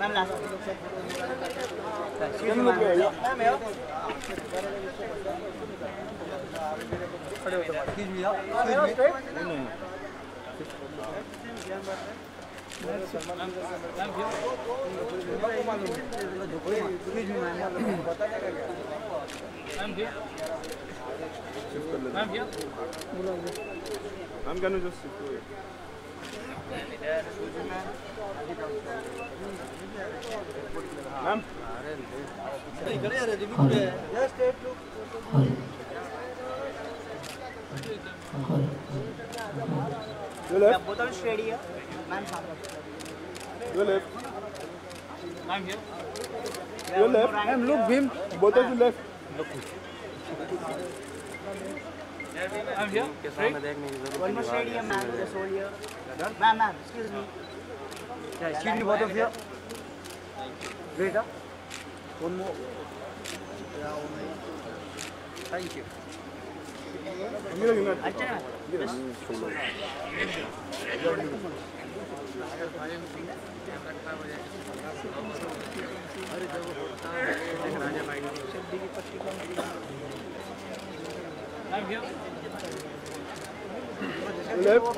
Ma'am last I'm gonna just sit through it. Ma'am? Your left. बोतल straight है ma'am सामने Your left. Ma'am here Your left. Ma'am look भीम Both of you left. Ma'am here straight one more straight है ma'am just hold here ma'am excuse me excuse me both of you wait one more thank you अच्छा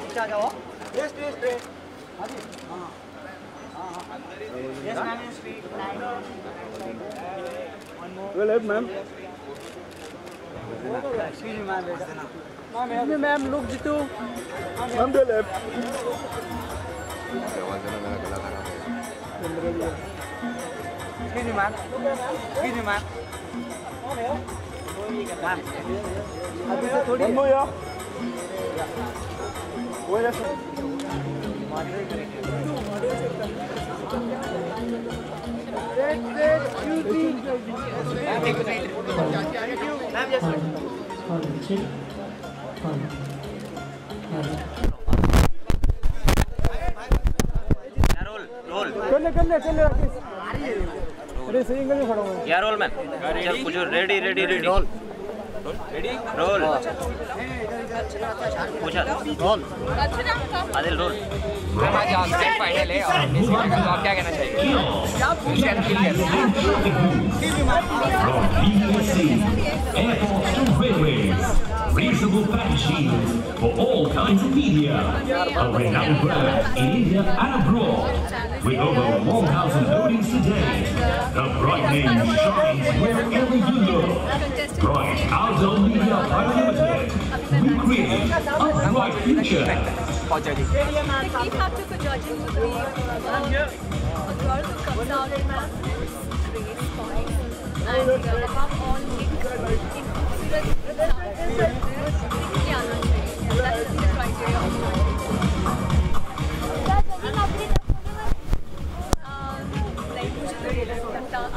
पीछे आ जाओ straight yes ma'am straight line one more Your left, ma'am. excuse me ma'am ma'am look Jitu Ma'am, your left. excuse me ma'am ma'am अभी से थोड़ी One more, yeah. Go yes. कर ले अरे सही एंगल में खड़ा हूं क्या रोल मैन चल कुछ रेडी रोल पूछा रोल आदिल रोल हम आज ग्रैंड फाइनल है और इस तो आप क्या कहना चाहिए Reasonable packaging for all kinds of media. A renowned brand in India and abroad. With over 1,000 loadings today, the bright name shines wherever you look. Bright Outdoor Media Private Limited. We create a bright future. The key factor for judging would be a girl who comes out in grace, poise, and above all,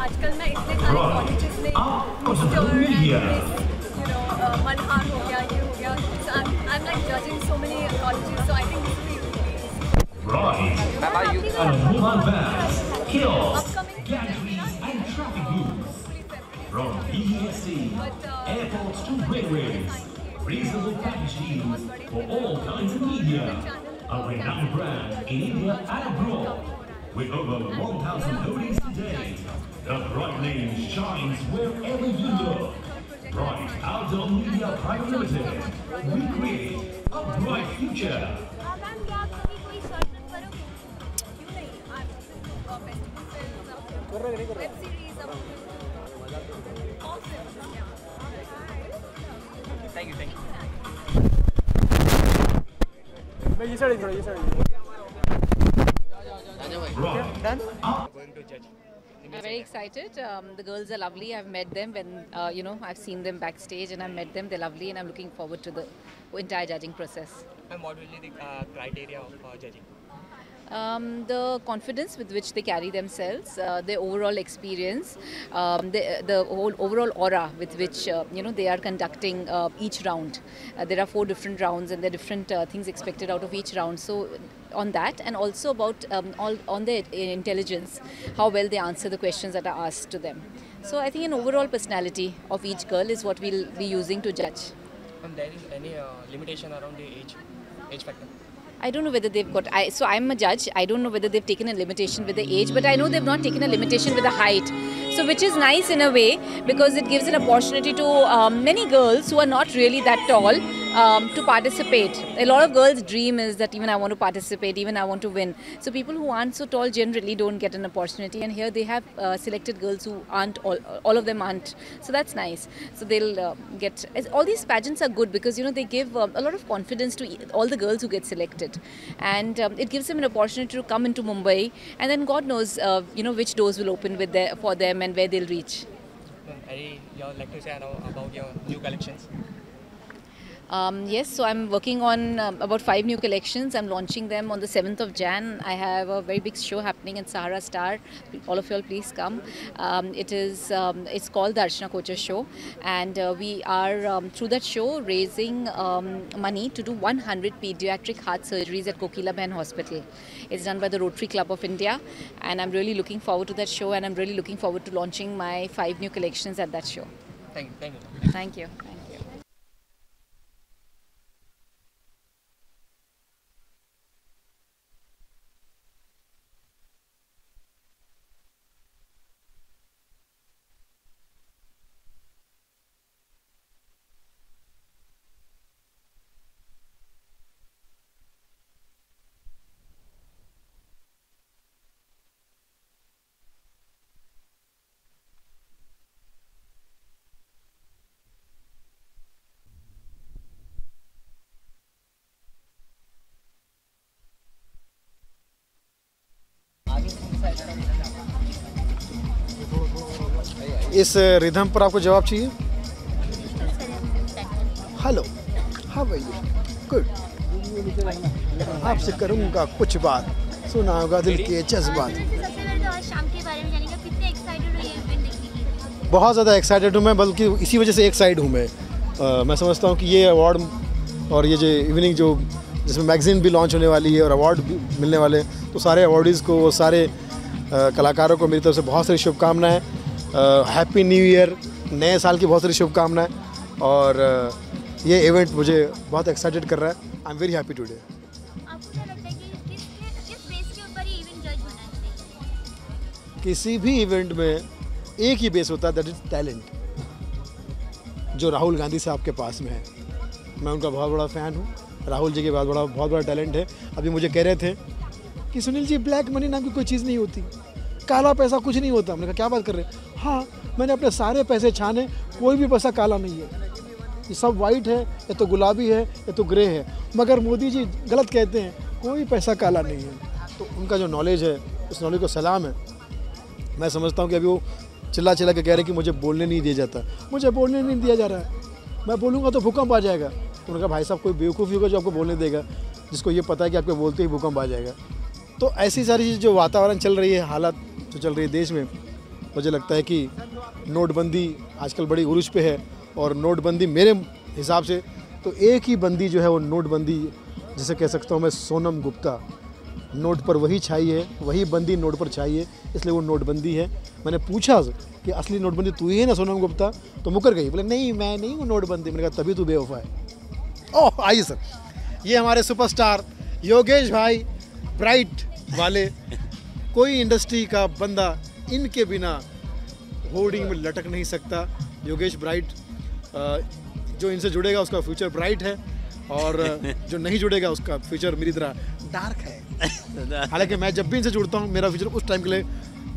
आजकल मैं इतने सारे colleges में मनहार हो गया ये हो गया I'm like judging so many colleges so I think this will be Right. And mobile vans, kiosks, gantries and traffic booths. From BESC, airports to railways, reasonable packaging for all kinds of media. A renowned brand in India and abroad. With over 1,000 loadings today, the bright name shines wherever you look. Bright Outdoor Media Private Limited. We create a bright future. Thank you मैं ये side थोड़ा ये side Done? I'm very excited. The girls are lovely. I've met them when, I've seen them backstage and I've met them. They're lovely and I'm looking forward to the entire judging process. And what will be the criteria of judging? The confidence with which they carry themselves, their overall experience, the whole overall aura with which they are conducting each round. There are 4 different rounds and there are different things expected out of each round. So on that, and also about on their intelligence, how well they answer the questions that are asked to them. So I think an overall personality of each girl is what we'll be using to judge. And there is any limitation around the age factor? I don't know whether they've got. So I'm a judge. I don't know whether they've taken a limitation with the age, but I know they've not taken a limitation with the height. So which is nice in a way, because it gives an opportunity to many girls who are not really that tall to participate. A lot of girls' dream is that even I want to participate, even I want to win. So people who aren't so tall generally don't get an opportunity, and here they have selected girls who aren't all of them aren't. So that's nice. So they'll get. All these pageants are good because they give a lot of confidence to all the girls who get selected, and it gives them an opportunity to come into Mumbai, and then God knows which doors will open for them and where they'll reach. Any you like to say about your new collections? Yes, so I'm working on about 5 new collections. I'm launching them on the 7th of Jan. I have a very big show happening in Sahara Star. All of you all please come. It's called the Archana Kochhar Show, and we are through that show raising money to do 100 pediatric heart surgeries at Kokilabhen Hospital. It's done by the Rotary Club of India, and I'm really looking forward to that show, and I'm really looking forward to launching my 5 new collections at that show. Thank you. Thank you. इस rhythm पर आपको जवाब चाहिए? Hello, हाँ भैया, good. आपसे करूँगा कुछ बात, सुना होगा दिल के जज्बात। बहुत ज़्यादा एक्साइटेड हूँ मैं, बल्कि इसी वजह से एक साइड हूँ मैं समझता हूँ कि ये अवार्ड और ये जो इवनिंग जो जिसमें मैगजीन भी लॉन्च होने वाली है और अवार्ड भी मिलने वाले हैं, तो सारे अवार्डीज़ को, सारे कलाकारों को मेरी तरफ से बहुत सारी शुभकामनाएं। हैप्पी न्यू ईयर, नए साल की बहुत सारी शुभकामनाएं। और ये इवेंट मुझे बहुत एक्साइटेड कर रहा है। आई एम वेरी हैप्पी टुडे। किसी भी इवेंट में एक ही बेस होता है, दैट इज टैलेंट, जो राहुल गांधी साहब के पास में है। मैं उनका बहुत बड़ा फ़ैन हूँ। राहुल जी के बाद बहुत बड़ा टैलेंट है। अभी मुझे कह रहे थे कि सुनील जी, ब्लैक मनी नाम की कोई चीज़ नहीं होती, काला पैसा कुछ नहीं होता। मैंने कहा क्या बात कर रहे हैं? हाँ, मैंने अपने सारे पैसे छाने, कोई भी पैसा काला नहीं है, ये सब वाइट है, ये तो गुलाबी है, ये तो ग्रे है। मगर मोदी जी गलत कहते हैं, कोई पैसा काला नहीं है। तो उनका जो नॉलेज है, उस नॉलेज को सलाम है। मैं समझता हूँ कि अभी वो चिल्ला के कह रहे कि मुझे बोलने नहीं दिया जाता। मुझे बोलने नहीं दिया जा रहा है, मैं बोलूँगा तो भूकंप आ जाएगा। उन्होंने कहा भाई साहब, कोई बेवकूफ़ी होगा जो आपको बोलने देगा, जिसको ये पता है कि आपके बोलते ही भूकंप आ जाएगा। तो ऐसी सारी चीज़ जो वातावरण चल रही है, हालात जो चल रही है देश में, मुझे लगता है कि नोटबंदी आजकल बड़ी उरूज पे है। और नोटबंदी मेरे हिसाब से तो एक ही बंदी जो है वो नोटबंदी, जिसे कह सकता हूँ मैं, सोनम गुप्ता। नोट पर वही छाई है, वही बंदी नोट पर छाई है, इसलिए वो नोटबंदी है। मैंने पूछा कि असली नोटबंदी तू ही है ना सोनम गुप्ता? तो मुकर गई, बोले नहीं मैं नहीं हूँ नोटबंदी। मैंने कहा तभी तू बेवफा है। ओह आइए सर, ये हमारे सुपरस्टार योगेश भाई, ब्राइट वाले। कोई इंडस्ट्री का बंदा इनके बिना होर्डिंग में लटक नहीं सकता। योगेश ब्राइट, जो इनसे जुड़ेगा उसका फ्यूचर ब्राइट है, और जो नहीं जुड़ेगा उसका फ्यूचर मेरी तरह डार्क है। हालांकि मैं जब भी इनसे जुड़ता हूँ मेरा फ्यूचर उस टाइम के लिए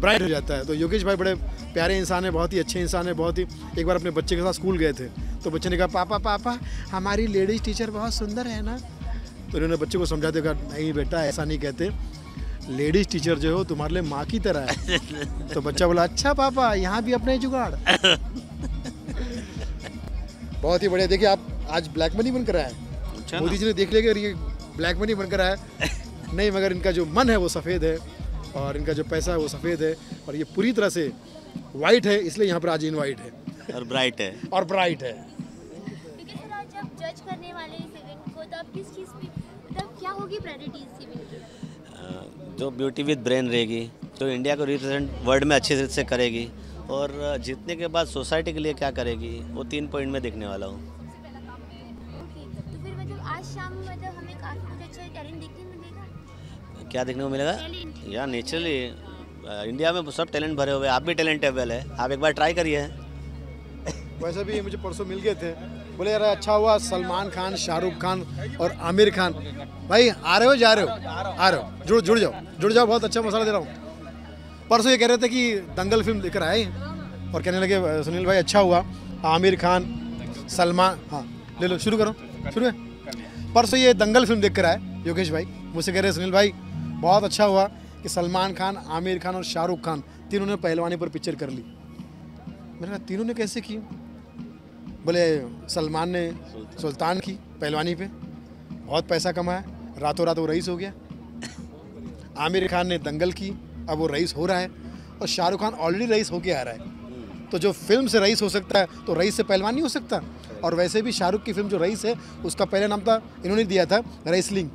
ब्राइट हो जाता है। तो योगेश भाई बड़े प्यारे इंसान है, बहुत ही अच्छे इंसान है, बहुत ही। एक बार अपने बच्चे के साथ स्कूल गए थे, तो बच्चे ने कहा पापा हमारी लेडीज़ टीचर बहुत सुंदर है ना? तो उन्होंने बच्चे को समझाते, कहा नहीं बेटा ऐसा नहीं कहते, लेडीज़ टीचर जो हो तुम्हारे लिए माँ की तरह है। तो बच्चा बोला अच्छा पापा, यहाँ भी अपना ही जुगाड़। बहुत ही बढ़िया। देखिए आप आज ब्लैक मनी बनकर आए हैं। मोदी जी ने देख लिया कि ये ब्लैक मनी बनकर आया नहीं, मगर इनका जो मन है वो सफ़ेद है, और इनका जो पैसा है वो सफ़ेद है, और ये पूरी तरह से वाइट है, इसलिए यहाँ पर आज इनवाइट है और ब्राइट है। क्योंकि सर आज जब जज करने वाले इस इवेंट को, तब किस चीज़ पे, तब क्या होगी प्रायोरिटी इस इवेंट की? जो ब्यूटी विद ब्रेन रहेगी, जो इंडिया को रिप्रेजेंट वर्ल्ड में अच्छे से करेगी, और जीतने के बाद सोसाइटी के लिए क्या करेगी, वो 3 पॉइंट में देखने वाला हूँ। ओके, तो फिर मतलब आज शाम मतलब हमें काफ़ी कुछ अच्छा टैलेंट देखने क्या देखने को मिलेगा? या नेचुरली इंडिया में सब टैलेंट भरे हुए, आप भी टैलेंटेबल है, आप एक बार ट्राई करिए। वैसे भी मुझे परसों मिल गए थे, बोले यार अच्छा हुआ सलमान खान, शाहरुख खान और आमिर खान। भाई आ रहे हो, जा रहे हो? आ रहे हो, जुड़ जाओ, बहुत अच्छा मसाला दे रहा हूँ। परसों ये कह रहे थे कि दंगल फिल्म लेकर आए और कहने लगे सुनील भाई अच्छा हुआ आमिर खान, सलमान, हाँ ले लो, शुरू है। परसों ये दंगल फिल्म देख कर आए योगेश भाई, मुझसे कह रहे सुनील भाई बहुत अच्छा हुआ कि सलमान खान, आमिर खान और शाहरुख खान तीनों ने पहलवानी पर पिक्चर कर ली। मैंने कहा तीनों ने कैसे की? बोले सलमान ने सुल्तान की पहलवानी पे, बहुत पैसा कमाया, रातों रात वो रईस हो गया। आमिर खान ने दंगल की, अब वो रईस हो रहा है, और शाहरुख खान ऑलरेडी रईस होके आ रहा है। तो जो फिल्म से रईस हो सकता है तो रईस से पहलवान नहीं हो सकता। और वैसे भी शाहरुख की फिल्म जो रईस है उसका पहले नाम था, इन्होंने दिया था रेसलिंग,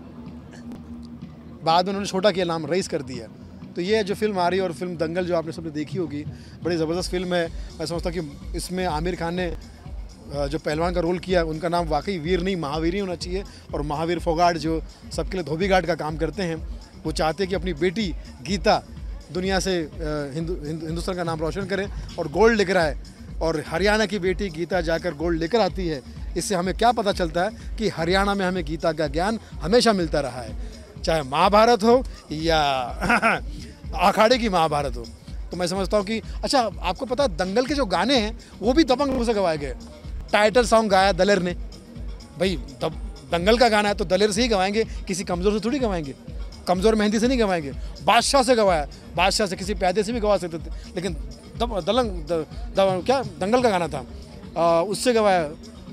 बाद में उन्होंने छोटा किया नाम, रईस कर दिया। तो ये जो फिल्म आ रही है और फिल्म दंगल जो आपने सबने देखी होगी, बड़ी ज़बरदस्त फिल्म है। मैं समझता हूँ कि इसमें आमिर खान ने जो पहलवान का रोल किया उनका नाम वाकई वीर नहीं महावीर ही होना चाहिए। और महावीर फोगाट जो सबके लिए धोबी घाट का काम करते हैं, वो चाहते हैं कि अपनी बेटी गीता दुनिया से हिंदुस्तान का नाम रोशन करे और गोल्ड लेकर आए, और हरियाणा की बेटी गीता जाकर गोल्ड लेकर आती है। इससे हमें क्या पता चलता है कि हरियाणा में हमें गीता का ज्ञान हमेशा मिलता रहा है, चाहे महाभारत हो या अखाड़े की महाभारत हो। तो मैं समझता हूँ कि अच्छा आपको पता है दंगल के जो गाने हैं वो भी दबंग लोगों से गवाए गए। टाइटल सॉन्ग गाया दलेर ने, भाई दंगल का गाना है तो दलेर से ही गवाएंगे, किसी कमज़ोर से थोड़ी गवाएंगे, कमज़ोर मेहंदी से नहीं गवाएंगे। बादशाह से गवाया, बादशाह से किसी प्यादे से भी गवा सकते थे, लेकिन क्या दंगल का गाना था, उससे गवाया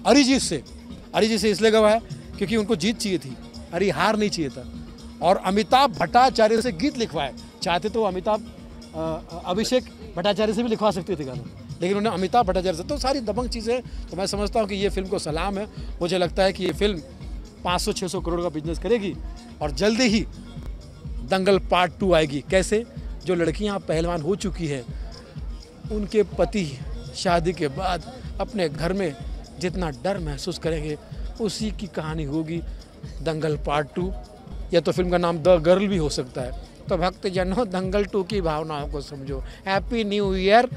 अरिजीत से इसलिए गवाया क्योंकि उनको जीत चाहिए थी, अरे हार नहीं चाहिए था। और अमिताभ भट्टाचार्य से गीत लिखवाए, चाहते तो अभिषेक भट्टाचार्य से भी लिखवा सकते थे गाना, लेकिन उन्हें अमिताभ भट्टाचार्य से। तो सारी दबंग चीज़ें, तो मैं समझता हूँ कि ये फिल्म को सलाम है। मुझे लगता है कि ये फिल्म 500-600 करोड़ का बिजनेस करेगी और जल्दी ही दंगल पार्ट 2 आएगी। कैसे? जो लड़कियाँ पहलवान हो चुकी हैं उनके पति शादी के बाद अपने घर में जितना डर महसूस करेंगे उसी की कहानी होगी दंगल पार्ट 2, या तो फिल्म का नाम द गर्ल भी हो सकता है। तो भक्तजनों दंगल 2 की भावनाओं को समझो। हैप्पी न्यू ईयर,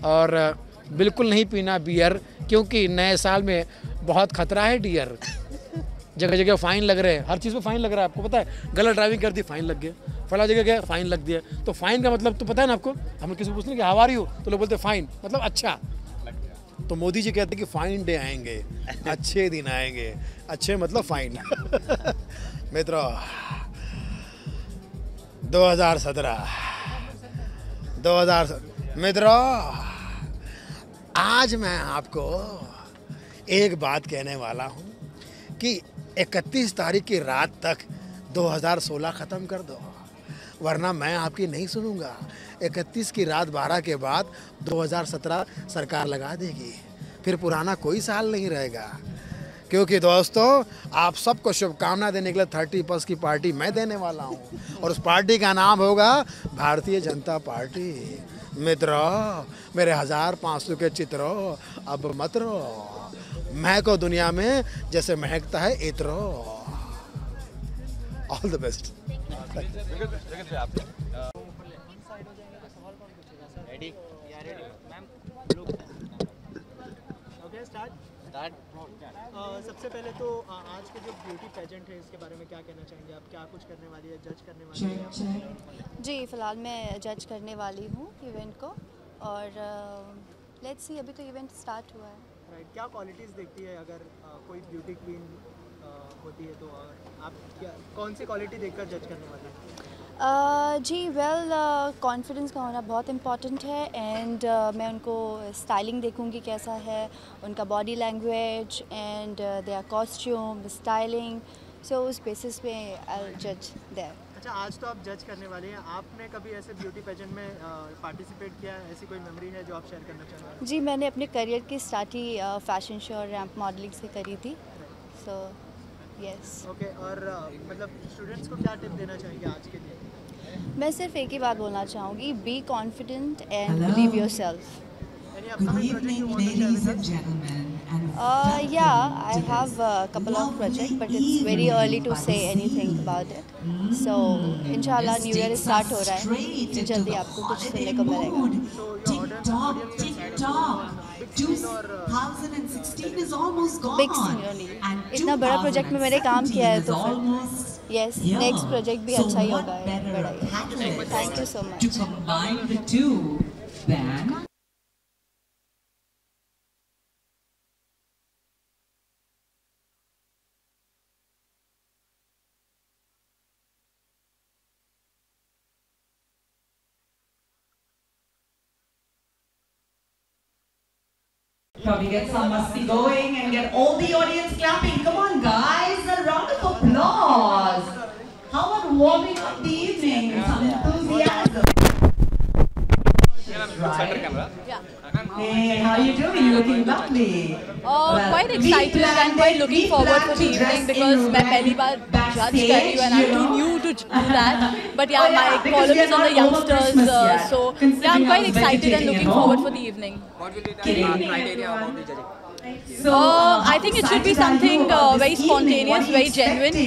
और बिल्कुल नहीं पीना बियर क्योंकि नए साल में बहुत खतरा है डियर। जगह जगह फ़ाइन लग रहे हैं, हर चीज़ में फ़ाइन लग रहा है। आपको पता है गलत ड्राइविंग कर दी फ़ाइन लग गया, फला जगह गया फ़ाइन लग दिया। तो फ़ाइन का मतलब तो पता है ना आपको, हम किसी को पूछते हैं कि हाउ आर यू, तो लोग बोलते हैं फ़ाइन, मतलब अच्छा। तो मोदी जी कहते हैं कि फ़ाइन डे आएंगे, अच्छे दिन आएंगे, अच्छे मतलब फ़ाइन। मित्रों 2017 मित्रों, आज मैं आपको एक बात कहने वाला हूँ कि 31 तारीख की रात तक 2016 ख़त्म कर दो, वरना मैं आपकी नहीं सुनूंगा। 31 की रात 12 के बाद 2017 सरकार लगा देगी, फिर पुराना कोई साल नहीं रहेगा। क्योंकि दोस्तों आप सबको शुभकामना देने के लिए 30+ की पार्टी मैं देने वाला हूँ, और उस पार्टी का नाम होगा भारतीय जनता पार्टी। मित्रों, मेरे 1500 के चित्रों अब मत रो, महको दुनिया में जैसे महकता है इत्रो। All the best. सबसे पहले तो आज के जो ब्यूटी पेजेंट है इसके बारे में क्या कहना चाहेंगे आप? क्या कुछ करने वाली है, जज करने वाली है? जी फ़िलहाल मैं जज करने वाली हूँ इवेंट को, और लेट्स सी, अभी तो इवेंट स्टार्ट हुआ है। राइट, क्या क्वालिटीज़ देखती है अगर कोई ब्यूटी क्वीन होती है तो आप क्या कौन सी क्वालिटी देखकर जज करने वाले हैं? जी वेल, कॉन्फिडेंस का होना बहुत इम्पॉर्टेंट है, एंड मैं उनको स्टाइलिंग देखूंगी कैसा है, उनका body language and their costume styling, so उस बेसिस पे आई जज देयर। अच्छा, आज तो आप जज करने वाले हैं, आपने कभी ऐसे ब्यूटी पेजेंट में पार्टिसिपेट किया है? ऐसी कोई मेमोरी है जो आप शेयर करना चाहेंगे? जी, मैंने अपने करियर की स्टार्ट ही फैशन शो और रैंप मॉडलिंग से करी थी, सो यस। ओके, और मतलब स्टूडेंट्स को क्या टिप देना चाहेंगे आज के लिए? मैं सिर्फ एक ही बात बोलना चाहूँगी, be confident and believe yourself. Yeah, I have a couple of projects, but it's very early to say anything about it. So, inshallah, New Year start हो रहा है, फिर जल्दी आपको कुछ सुनने को मिलेगा. So your audience will decide if you go on big screen or 2016 is almost gone. Big screen only. इतना बड़ा प्रोजेक्ट में मैंने काम किया है तो फिर yes, next project भी अच्छा ही होगा, बड़ा ही. Thank you so much. To combine the two, then. Shall we get some musty going and get all the audience clapping? Come on, guys, a round of applause. How about warming up the evening with some enthusiasm? Right. Hey, how are you doing? You're looking lovely. Quite excited and quite looking forward for the evening because मैं पहली बार judge कर रही हूँ and I'm too new to do that. But yeah, my column is on the youngsters, so yeah, I'm quite excited and looking forward for the evening. What will be the criteria about the judging? I think it should be something very spontaneous, very genuine,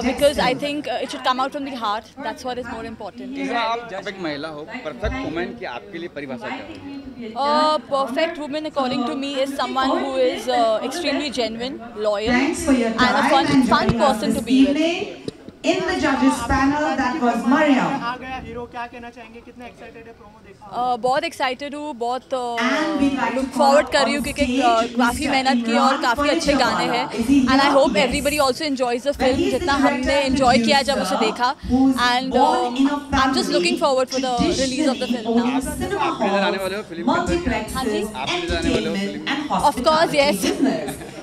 because I think it should come out from the heart. That's what is more important. आप एक महिला हो, perfect woman की आपके लिए परिभाषा क्या है? Perfect woman, according to me, is someone who is extremely genuine, loyal, and a fun person to be with. In the judges panel, that was Mariam. आ गया हीरो, क्या कहना चाहेंगे? कितने एक्साइटेड है प्रोमो देखा? बहुत एक्साइटेड हूँ, बहुत लुक फॉरवर्ड कर रही हूँ क्योंकि काफ़ी मेहनत की और काफ़ी अच्छे गाने हैं and I hope everybody also enjoys the film जितना हमने एंजॉय किया जब उसे देखा and I am just looking forward for the release of the film. Of course yes.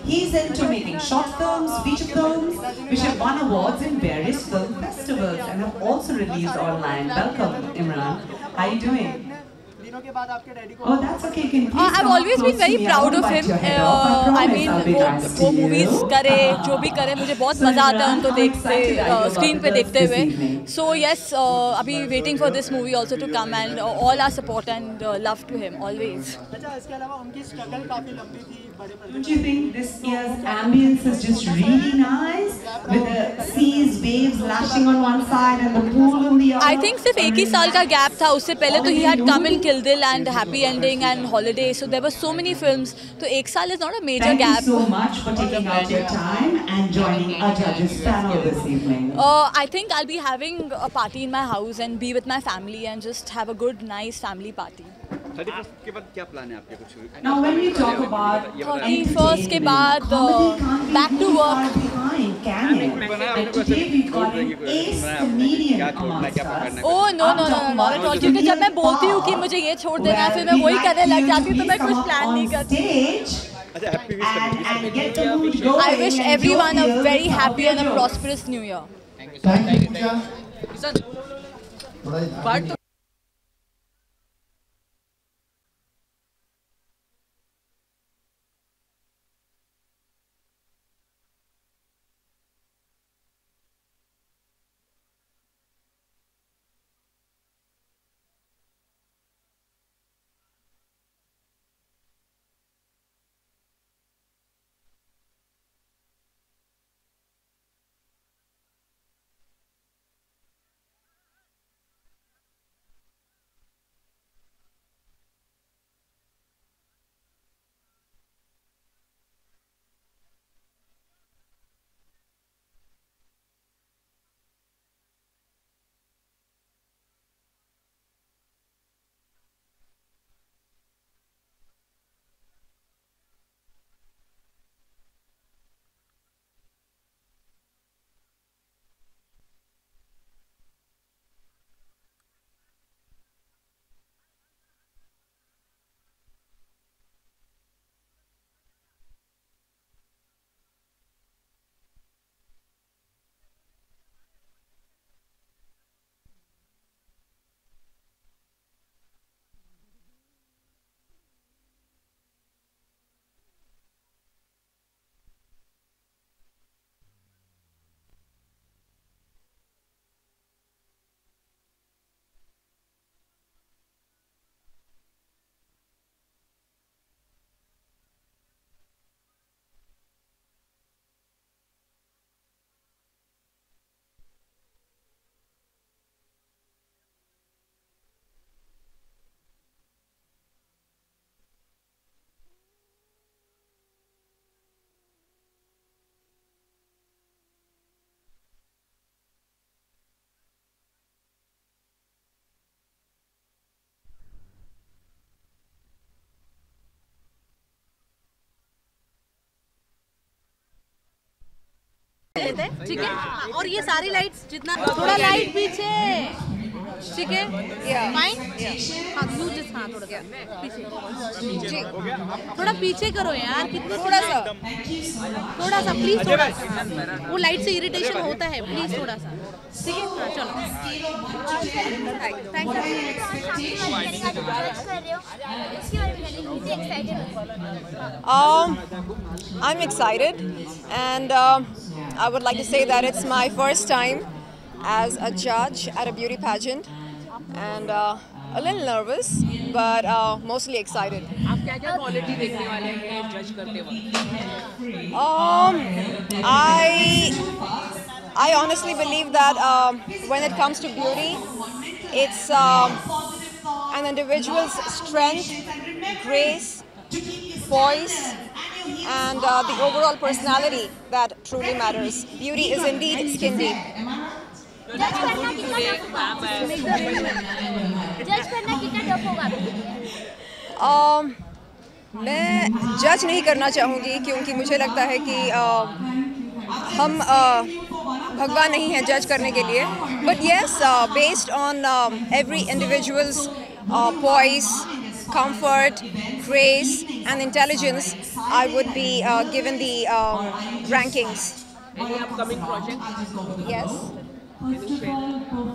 He's into making short films, feature films, which have won awards in various film festivals and have also released online. Welcome, Imran. How are you doing? Oh, that's okay. Can you please I've always been very proud of him. I mean, वो movies करे, जो भी करे, मुझे बहुत मजा आता है उनको देखते, screen पे देखते हुए. So yes, अभी waiting for this movie also to come and all our support and love to him always. अच्छा, इसके अलावा उनकी स्ट्रगल काफी लंबी थी. Don't you think this year's ambience is just really nice with the seas, waves lashing on one side and the pool on the other? I think सिर्फ एक ही साल का gap था. उससे पहले तो he had come in Kill Dil and Happy Ending and Holiday. So there were so many films. तो एक साल is not a major gap. Thank you so much for taking out your time and joining our judges panel this evening. I think I'll be having a party in my house and be with my family and just have a good, nice family party. 31st के बाद क्या plan है आपके कुछ? Now when we talk about 31st के बाद back to work. Today we've got an ace comedian amongst us. Oh no, not at all. क्योंकि जब मैं बोलती हूँ कि मुझे ये छोड़ देना है, फिर मैं वही करने लग जाती हूँ, तो मैं कुछ प्लान नहीं करती. I wish everyone a very happy and a prosperous New Year. Thank you. देते हैं, ठीक है? और ये सारी लाइट्स जितना थोड़ा लाइट पीछे, ठीक है? फाइन? हाँ, यू जस्ट हाँ थोड़ा पीछे, जी थोड़ा पीछे करो यार, कितना थोड़ा सा प्लीज, थोड़ा सा, वो लाइट से इरिटेशन होता है, प्लीज थोड़ा सा, ठीक है? हाँ चलो, thank I'm excited, and I would like to say that it's my first time as a judge at a beauty pageant, and a little nervous, but mostly excited. आप क्या-क्या क्वालिटी देखने वाले हैं जज करते वक्त? I honestly believe that when it comes to beauty, it's an individual's strength, grace, voice, and the overall personality that truly matters. Beauty is indeed skin deep. जज करना कितना टफ होगा? मैं जज नहीं करना चाहूँगी, क्योंकि मुझे लगता है कि हम भगवान नहीं हैं जज करने के लिए, but yes, based on every individual's poise, comfort, grace and intelligence, I would be given the rankings. Any upcoming project? Yes.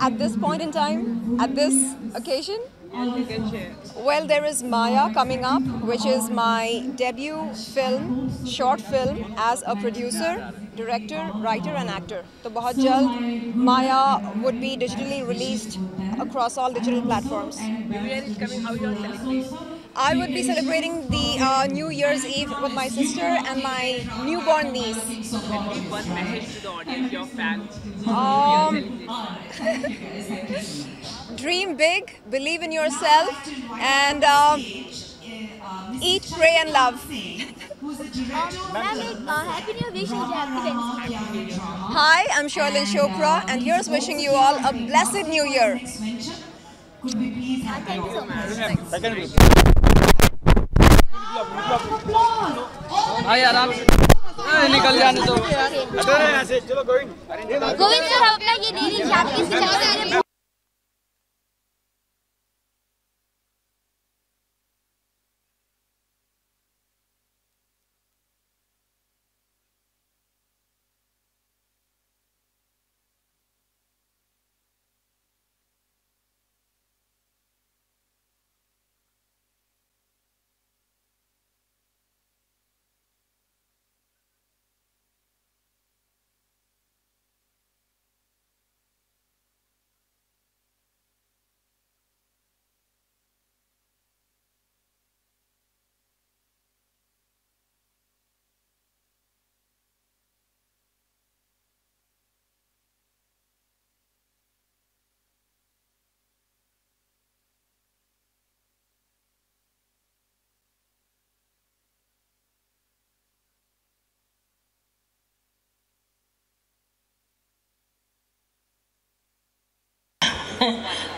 At this point in time, at this occasion, You can share. well, there is Maya coming up, which is my debut film, short film, as a producer, director, writer and actor. So बहुत जल्द Maya would be digitally released across all digital platforms. New Year is coming. How you are celebrating? I would be celebrating the New Year's Eve with my sister and my newborn niece. Give one message to the audience, your fans. Dream big, believe in yourself, and eat, pray and love. Happy New Year wish to everyone. Hi, I'm Sharlyn Chopra, and here's wishing you all a blessed New Year. Thank you so much. हाँ यार, आप निकल जाने दो। Govind sir, हम अपना ये daily शाम किसके चक्कर में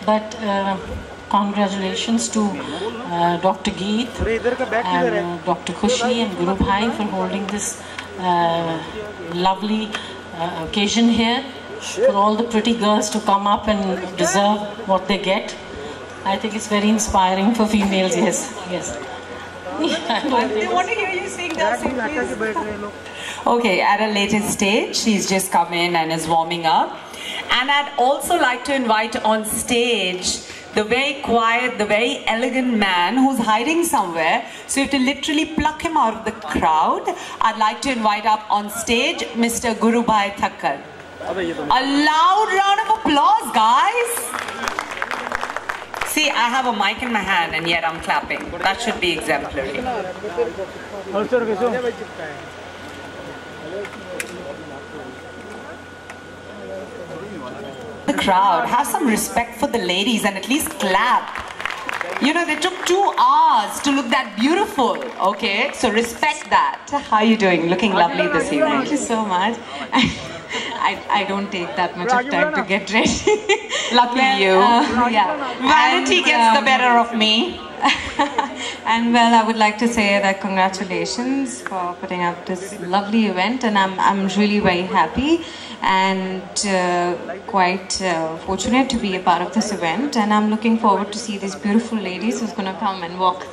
But congratulations to Dr. Geet and Dr. Khushi and Guru Bhai for holding this lovely occasion here. For all the pretty girls to come up and deserve what they get. I think it's very inspiring for females, yes. Yes. They want to hear you sing that. Okay, at a later stage, she's just come in and is warming up. And I'd also like to invite on stage the very quiet, the very elegant man who's hiding somewhere. So you have to literally pluck him out of the crowd. I'd like to invite up on stage Mr. Gurubhai Thakkar. A loud round of applause, guys. See, I have a mic in my hand and yet I'm clapping. That should be exemplary. The crowd, have some respect for the ladies and at least clap. You know, they took 2 hours to look that beautiful, okay? So respect that. How are you doing? Looking lovely this evening. Thank you so much. I don't take that much of time to get ready. Lucky you. Yeah. Vanity gets the better of me. And well, I would like to say that congratulations for putting up this lovely event, and I'm really very happy and quite fortunate to be a part of this event, and I'm looking forward to see these beautiful ladies who's going to come and walk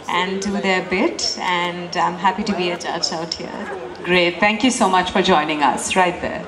and do their bit, and I'm happy to be a judge out here. Great, thank you so much for joining us right there.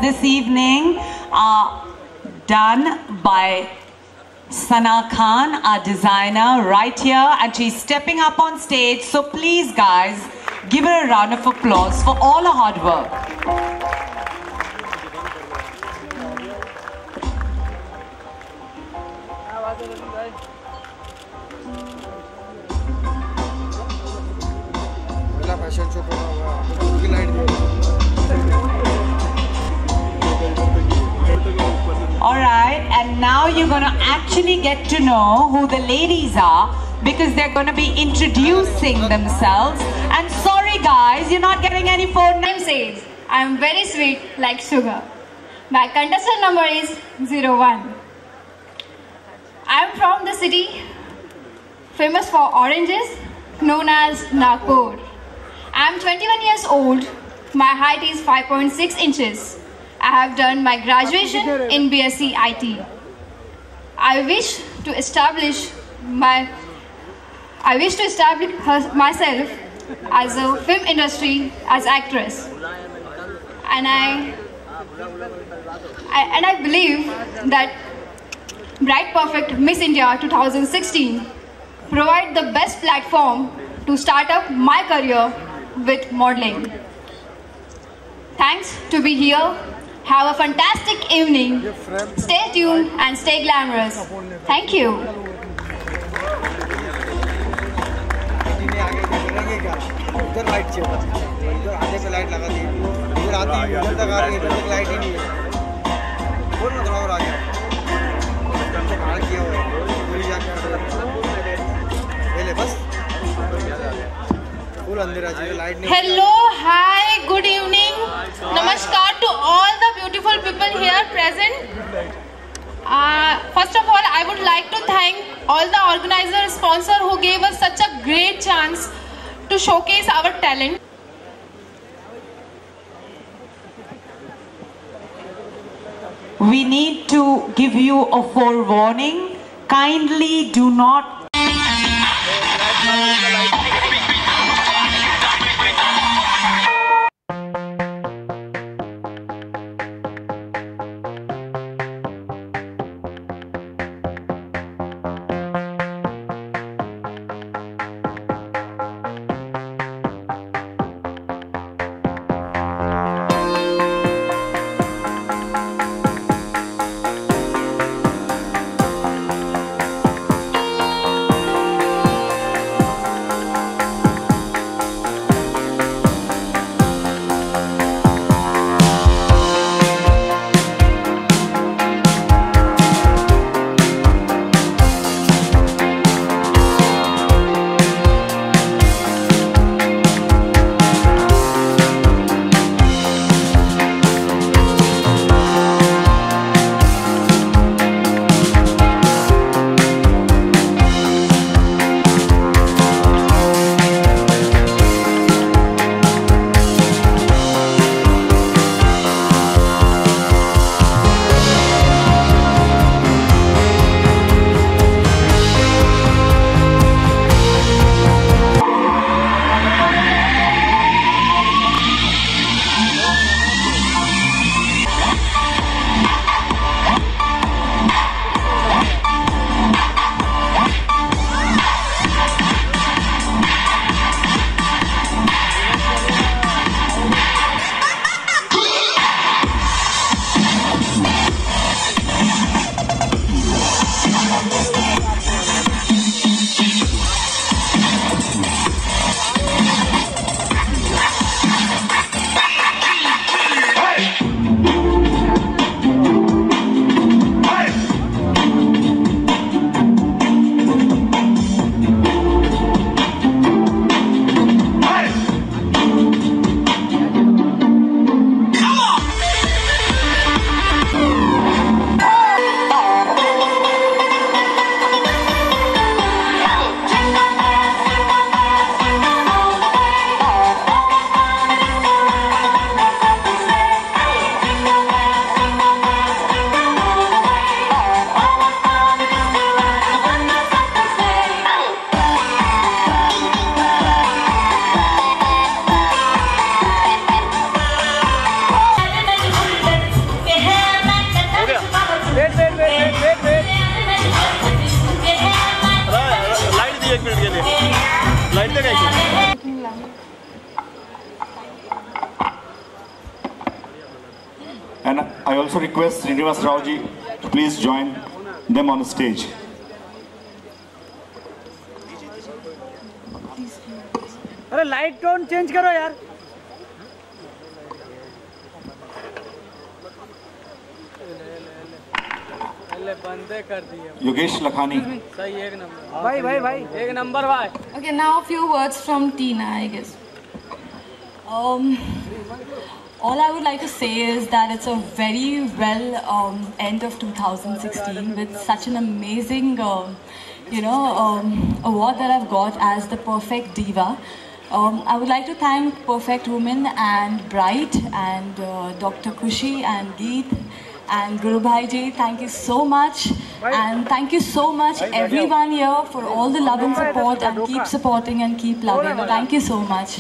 this evening are done by Sana Khan, our designer, right here, and she's stepping up on stage. So please, guys, give her a round of applause for all her hard work. Alright, and now you're going to actually get to know who the ladies are, because they're going to be introducing themselves. And sorry guys, you're not getting any phone names. Says, I'm very sweet like sugar. My contestant number is 01. I'm from the city famous for oranges, known as Nagpur. I'm 21 years old. My height is 5.6 inches. I have done my graduation in BSc IT. I wish to establish myself as a film industry as actress, and I believe that Bright Perfect Miss India 2016 provide the best platform to start up my career with modeling. Thanks to be here. Have a fantastic evening. Stay tuned and stay glamorous. Thank you. इधर light चाहिए, इधर आधे पे light लगा दी, इधर आती है, इधर तक आ रही है, इधर तक लाइट ही नहीं है। बोल ना थोड़ा और आ गया, कहाँ किया हुआ है, पूरी जाके पहले बस फुल अंधेरा चाहिए, लाइट नहीं। Hello, hi, good evening. Namaskar to all the beautiful people here present. First of all, I would like to thank all the organizers, sponsors who gave us such a great chance to showcase our talent. We need to give you a forewarning. Kindly do not And I also request Srinivas Rao ji to please join them on the stage. अरे light tone change करो यार। बंदे कर दिए। योगेश लखानी। सही, एक number. भाई एक नंबर भाई। Okay, now a few words from Tina, I guess. All I would like to say is that it's a very well end of 2016 with such an amazing, award that I've got as the Perfect Diva. I would like to thank Perfect Woman and Bright and Dr. Kushi and Geet and Guru Bhai ji. Thank you so much, and thank you so much everyone here for all the love and support, and keep supporting and keep loving. Thank you so much.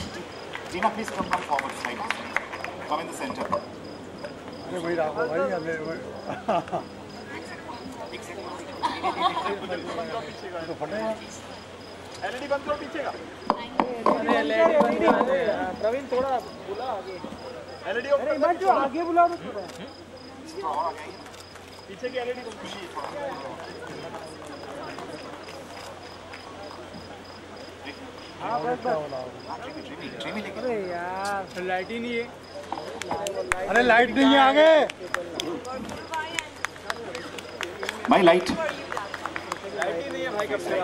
Tina, please come forward slightly. Come in the center. LED बंद करो पीछे का। प्रवीण थोड़ा बुला आगे। LED आगे बुला पीछे की LED हाँ बस अरे यार लाइट ही नहीं है। अरे लाइट नहीं है आगे भाई, लाइट ही नहीं है भाई। कब से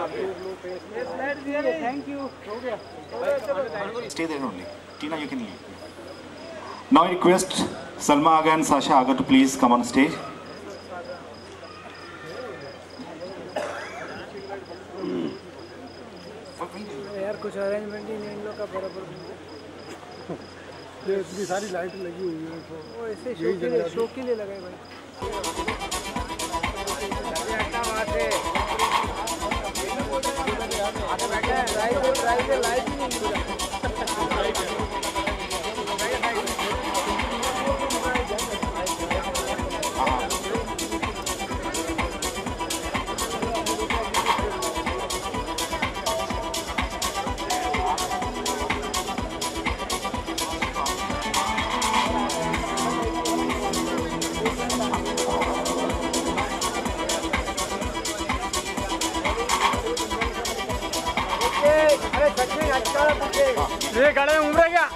थैंक यू हो गया। Stay there only. Tina, you can leave. Now I request Salma Aga and Sasha Aga to please come on stage. यार कुछ अरेंजमेंट ही नहीं इन लोग का बराबर। ये इतनी सारी लाइट लगी हुई है तो वो ऐसे शो के लिए लगाए भाई। लाइट ही नहीं ये गाड़ी में उम्र क्या?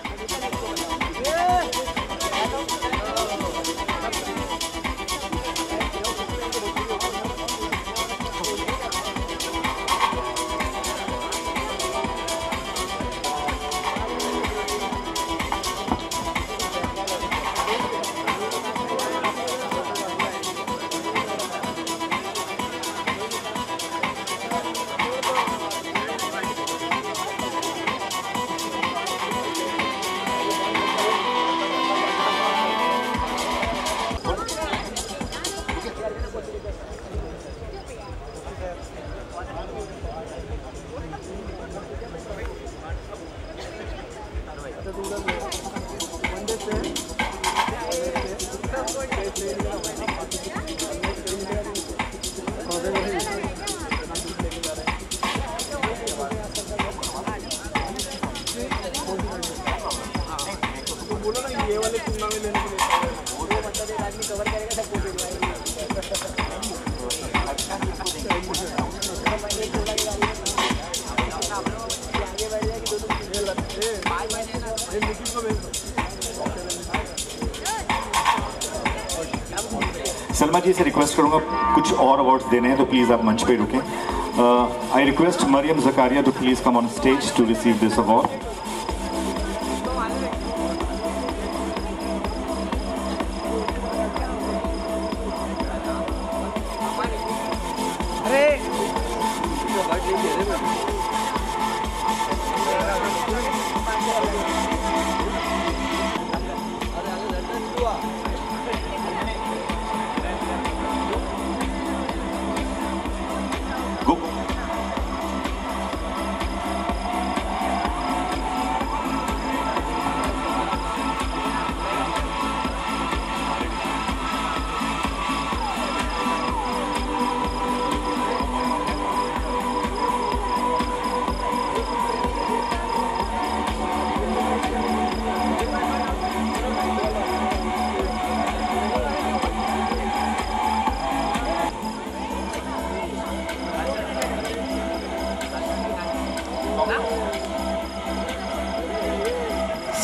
सलमा जी से रिक्वेस्ट करूंगा कुछ और अवार्ड्स देने हैं तो प्लीज आप मंच पे रुकें। I request Mariam Zakaria to please come on stage to receive this award.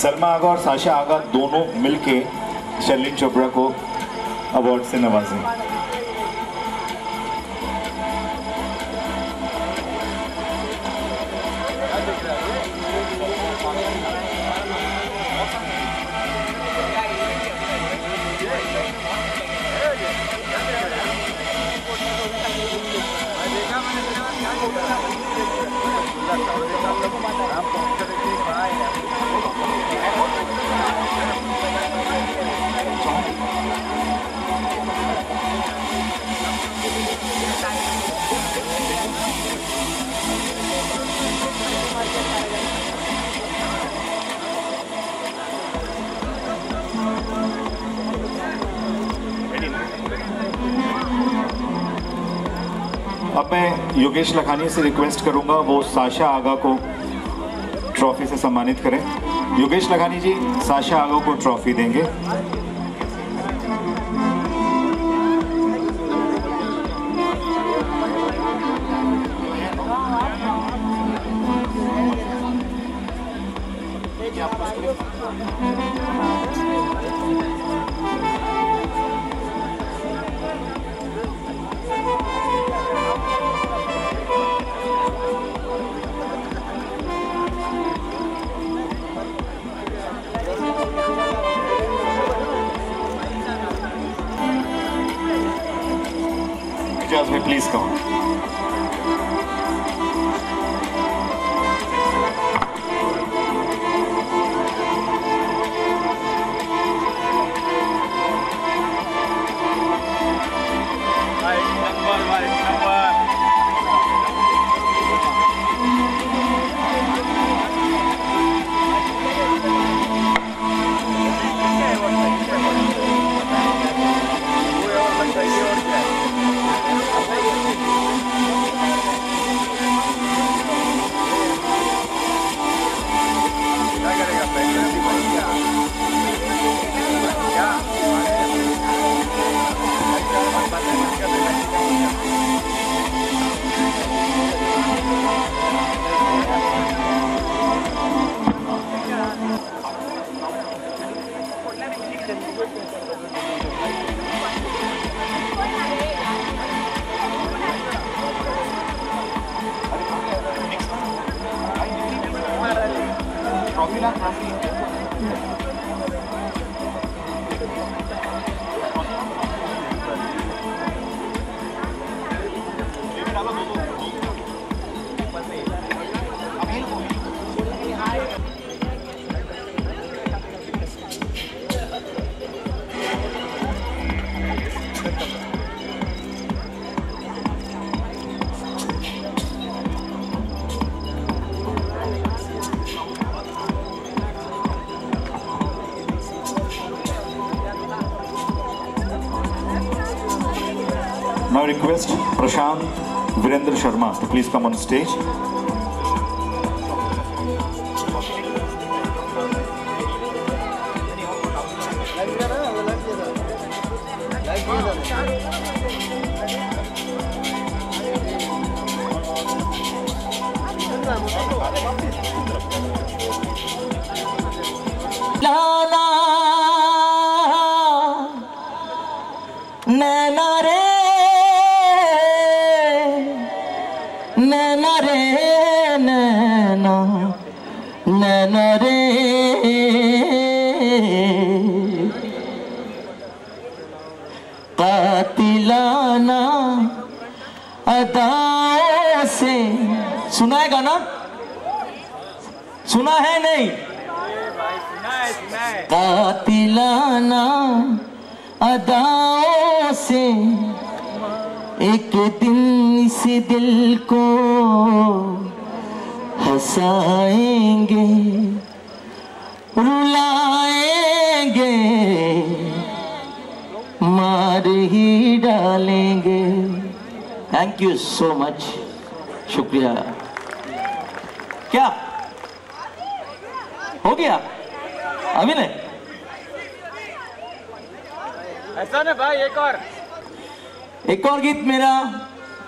Salma Agha और साशा आगा दोनों मिलके शर्लिन चोपड़ा को अवार्ड से नवाजें। अब मैं योगेश लखानी से रिक्वेस्ट करूंगा वो साशा आगा को ट्रॉफी से सम्मानित करें। योगेश लखानी जी साशा आगा को ट्रॉफी देंगे। Please come. Now request Prashant Virendra Sharma to please come on stage. लाला नैना रे नैना रे नैना नैना रे कातिलाना अदाओं से। सुना है गाना? सुना है नहीं? कातिलाना अदाओं से एक दिन इस दिल को हंसाएंगे रुलाएंगे मार ही डालेंगे। थैंक यू सो मच, शुक्रिया। क्या हो गया? अभी नहीं, ऐसा ना भाई, एक और गीत मेरा,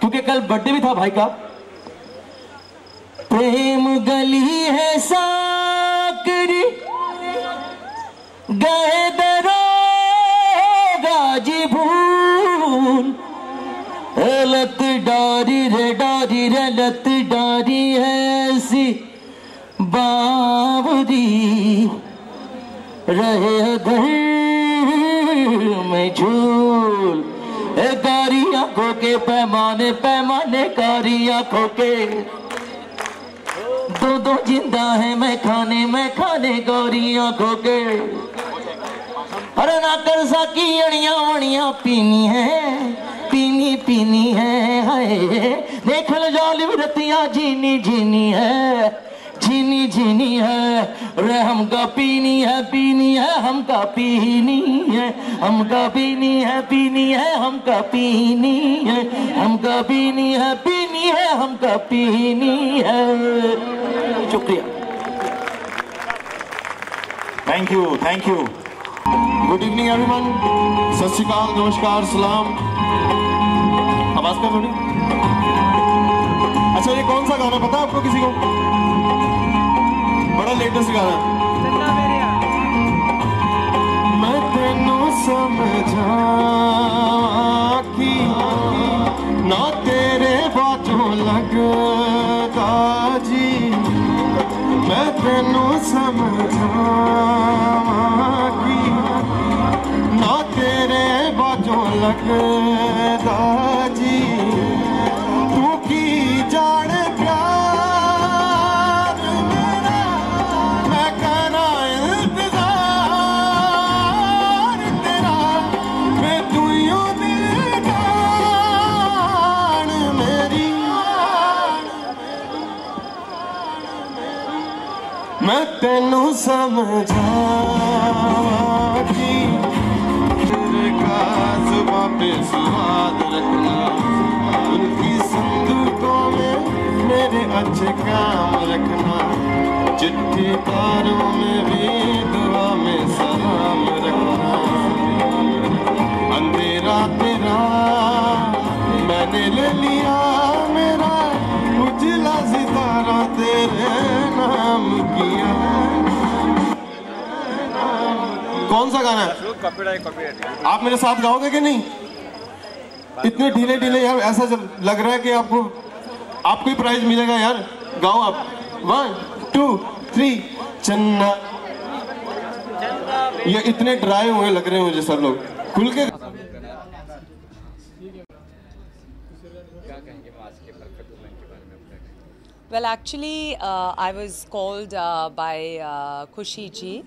क्योंकि कल बर्थडे भी था भाई का। प्रेम गली है साकरी गए दरोगा जी भूल, लत डारी रे लत डारी ऐसी बावरी, रहे घर में झूल, कारी आंखों के पैमाने पैमाने कारी आंखों के, दो जिंदा है मैं खाने गौरी आंखों के, अरे ना कर सकी अड़िया वड़िया पीनी है हाय, देख लो जालिम रतिया जीनी है, रे हमका पीनी है हमका पीनी है, हमका पीनी है हमका पीनी है, हमका पीनी है हमका पीनी है। शुक्रिया। Thank you. Good evening everyone. सत श्री अकाल, नमस्कार, सलाम। आवाज कम होनी। अच्छा, ये कौन सा गाना पता है आपको किसी को? बड़ा लेटेस्ट गाना। मैं तेनू समझा कि ना तेरे बातों लगता जी, मैं तेनू समझा कि ना तेरे बातों लगता जी, तू की जाने प्यार मेरा, मैं करा इंतजार तेरा, मैं तू यूं दिल जान मेरी, मैं तेनू समझा कि जुबां पे स्वाद रखना, उनकी संदूकों में मेरे अच्छे काम रखना, चिट्ठी तारों में भी दुआ में सलाम रखना, अंधेरा तेरा मैंने ले लिया मेरा, उजला सितारा तेरे नाम किया। कौन सा गाना है? आप मेरे साथ गाओगे कि नहीं? इतने ढीले यार, ऐसा लग रहा है कि आपको ही प्राइज मिलेगा यार। गाओ आप। 1 2 3 चन्ना। ये इतने ड्राई हुए लग रहे हैं मुझे सब लोग। खुल के Well, actually, I was called by Khushi ji,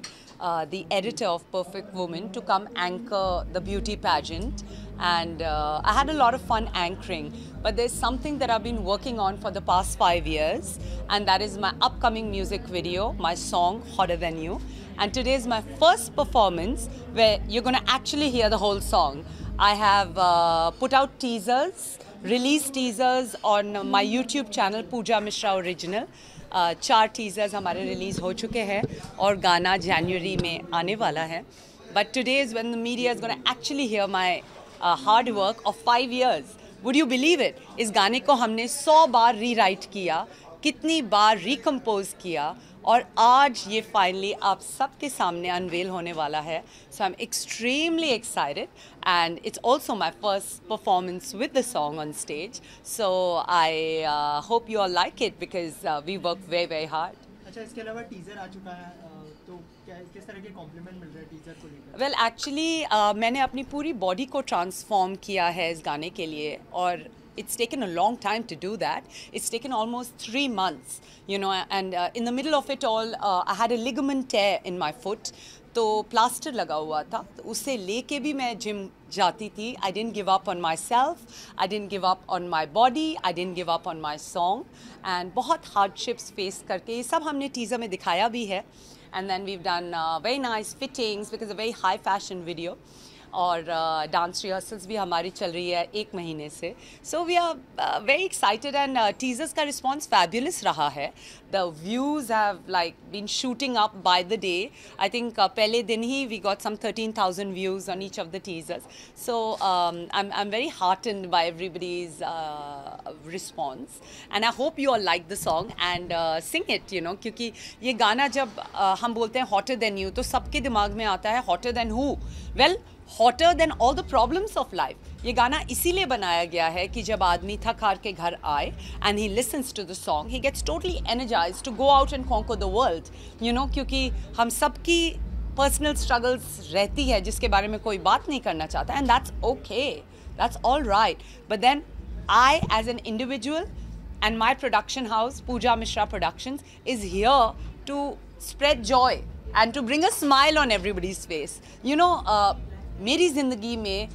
the editor of Perfect Woman, to come anchor the beauty pageant, and I had a lot of fun anchoring. But there's something that I've been working on for the past 5 years, and that is my upcoming music video, my song Hotter Than You. And today is my first performance where you're going to actually hear the whole song. I have put out teasers, released teasers on my YouTube channel Pooja Mishra Original. 4 teasers हमारे release हो चुके हैं और गाना जनवरी में आने वाला है. But today is when the media is going to actually hear my hard work of 5 years. Would you believe it? इस गाने को हमने 100 बार रीराइट किया, कितनी बार रिकम्पोज किया, और आज ये फाइनली आप सबके सामने अनवेल होने वाला है. So I'm extremely excited, and it's also my first performance with the song on stage. So I hope you all like it because we work very, very hard. अच्छा, इसके अलावा टीजर आ चुका है, तो किस तरह के कॉम्प्लीमेंट मिल रहे हैं टीजर को लेकर? Well, actually मैंने अपनी पूरी बॉडी को ट्रांसफॉर्म किया है इस गाने के लिए, और it's taken a long time to do that. It's taken almost 3 months, you know, and in the middle of it all, I had a ligament tear in my foot. तो plaster लगा हुआ था, तो उसे लेके भी मैं जिम जाती थी. I didn't give up on myself, I didn't give up on my body, I didn't give up on my song, and बहुत hardships face करके ये सब हमने टीज़र में दिखाया भी है. And then we've done very nice fittings because it's a very high fashion video. और डांस रिहर्सल्स भी हमारी चल रही है 1 महीने से. So we are very excited and teasers का रिस्पॉन्स फैबुलस रहा है. The views have like been shooting up by the day. I think पहले दिन ही we got some 13,000 views on each of the teasers. So I am very heartened by everybody's response and I hope you all like the song and sing it, you know, क्योंकि ये गाना जब हम बोलते हैं हॉटर देन यू तो सबके दिमाग में आता है hotter then who. Well, hotter then all the problems of life. ये गाना इसीलिए बनाया गया है कि जब आदमी थक हार के घर आए and he listens to the song, he gets totally energised to go out and conquer the world, you know, क्योंकि हम सबकी पर्सनल स्ट्रगल्स रहती है जिसके बारे में कोई बात नहीं करना चाहता, and that's okay, that's all right. But then I as an individual and my production house, Pooja Mishra Productions, is here to spread joy and to bring a smile on everybody's face. You know, मेरी ज़िंदगी में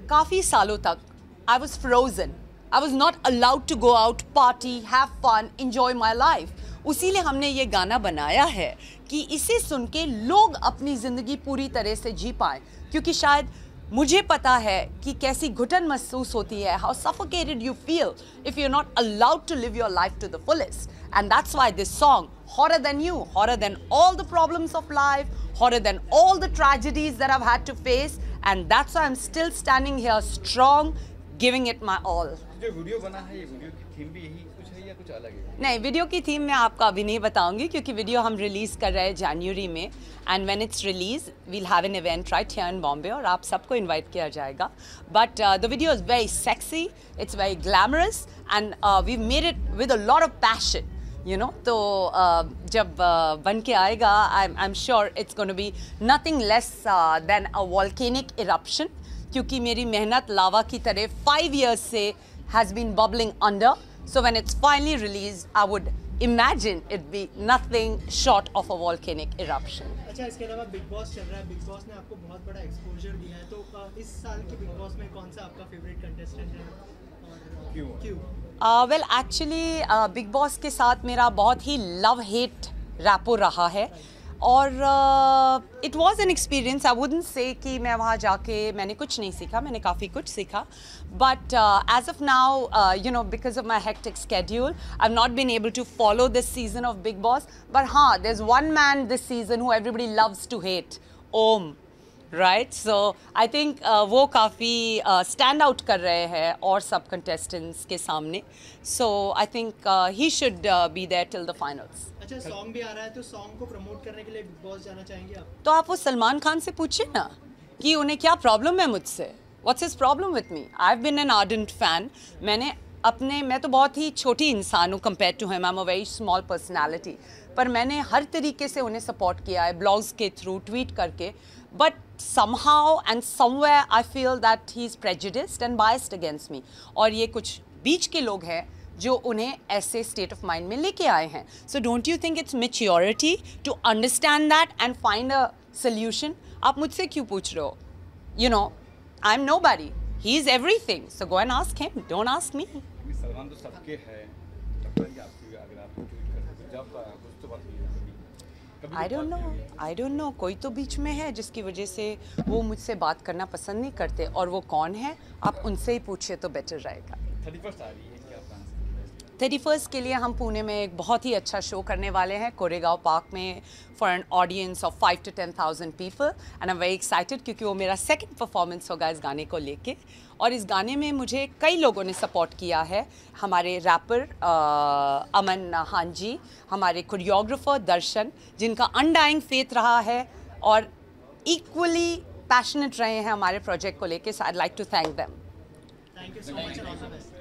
काफ़ी सालों तक I was frozen. I was not allowed to go out, party, have fun, enjoy my life. उसीलिए हमने ये गाना बनाया है कि इसे सुन के लोग अपनी ज़िंदगी पूरी तरह से जी पाएँ, क्योंकि शायद मुझे पता है कि कैसी घुटन महसूस होती है, how suffocated you feel if you're not allowed to live your life to the fullest. And that's why this song, Horror Than You, horror than all the problems of life, horror than all the tragedies that I've had to face, and that's why I'm still standing here strong, giving it my all. जो video बना है, ये video की theme भी यही कुछ है या कुछ अलग है? नहीं, वीडियो की थीम मैं आपको अभी नहीं बताऊंगी क्योंकि वीडियो हम रिलीज़ कर रहे हैं जनवरी में, and when it's release we'll have an event right here in Bombay और आप सबको इनवाइट किया जाएगा. But the video is very sexy, it's very glamorous and we made it with a lot of passion, you know. तो जब बन के आएगा, I'm sure it's going to be nothing less than a volcanic eruption, क्योंकि मेरी मेहनत लावा की तरह 5 years से has been bubbling under. So when it's finally released, I would imagine it be nothing short of a volcanic eruption. अच्छा, इसके अलावा big boss चल रहा है. बिग बॉस ने आपको बहुत बड़ा एक्सपोजर दिया है, तो इस साल के बिग बॉस में कौन सा आपका फेवरेट कंटेस्टेंट है और क्यों? वेल, एक्चुअली बिग बॉस के साथ मेरा बहुत ही लव हेट रैपो रहा है और it was an experience. I wouldn't say कि मैं वहाँ जाके मैंने कुछ नहीं सीखा, मैंने काफ़ी कुछ सीखा. But as of now, you know, because of my hectic schedule, I have not been able to follow this season of Bigg Boss. But हाँ, there is one man this season who everybody loves to hate, Om, right. So I think वो काफ़ी stand out कर रहे हैं और सब contestants के सामने. So I think he should be there till the finals. अच्छा, सॉन्ग भी आ रहा है, तो सॉन्ग को प्रमोट करने के लिए बिग बॉस जाना चाहेंगे आप? तो आप वो सलमान खान से पूछिए ना कि उन्हें क्या प्रॉब्लम है मुझसे. What's his problem with me? I have been an ardent fan. मैं तो बहुत ही छोटी इंसान हूँ compare to him. I am a very small personality, पर मैंने हर तरीके से उन्हें सपोर्ट किया है, ब्लॉग्स के थ्रू, ट्वीट करके. But somehow and somewhere I feel that he is prejudiced and biased against me. और ये कुछ बीच के लोग हैं जो उन्हें ऐसे स्टेट ऑफ माइंड में लेके आए हैं. So don't you think it's maturity to understand that and find a solution? आप मुझसे क्यों पूछ रहे हो? You know, I am nobody, he is everything. So go and ask him, don't ask me. Salman तो सबके है, अगर आप ट्वीट करते जब कुछ तो बात I don't know. कोई तो बीच में है जिसकी वजह से वो मुझसे बात करना पसंद नहीं करते, और वो कौन है आप उनसे ही पूछिए तो बेटर रहेगा. 31st आ रही है, क्या प्लान? 31st के लिए हम पुणे में एक बहुत ही अच्छा शो करने वाले हैं कोरेगांव पार्क में for an audience of 5 to 10,000 people, and I am very excited क्योंकि वो मेरा सेकंड परफॉर्मेंस होगा इस गाने को लेके. और इस गाने में मुझे कई लोगों ने सपोर्ट किया है. हमारे रैपर अमन हान जी, हमारे कोरियोग्राफर दर्शन, जिनका अनडाइंग फेथ रहा है और इक्वली पैशनेट रहे हैं हमारे प्रोजेक्ट को लेके. So I like to thank them. Thank you so much and all the best.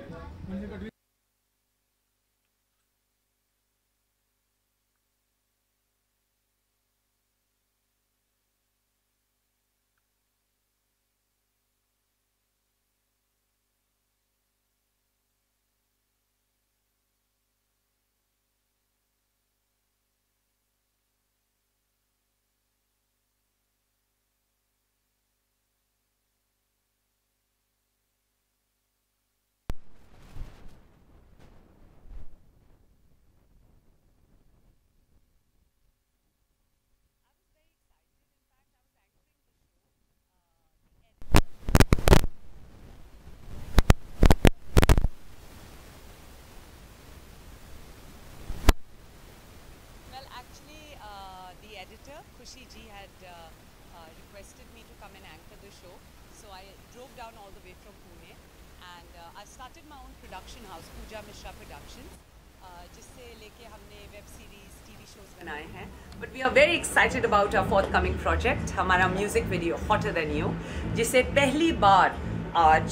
editor, Khushi ji, had requested me to come and anchor the show. So I drove down all the way from Pune, and I've started my own production house, Pooja Mishra Productions, जिससे लेके हमने web series, TV shows बनाए हैं. But we are very excited about our forthcoming project. हमारा music video Hotter Than You, जिसे पहली बार आज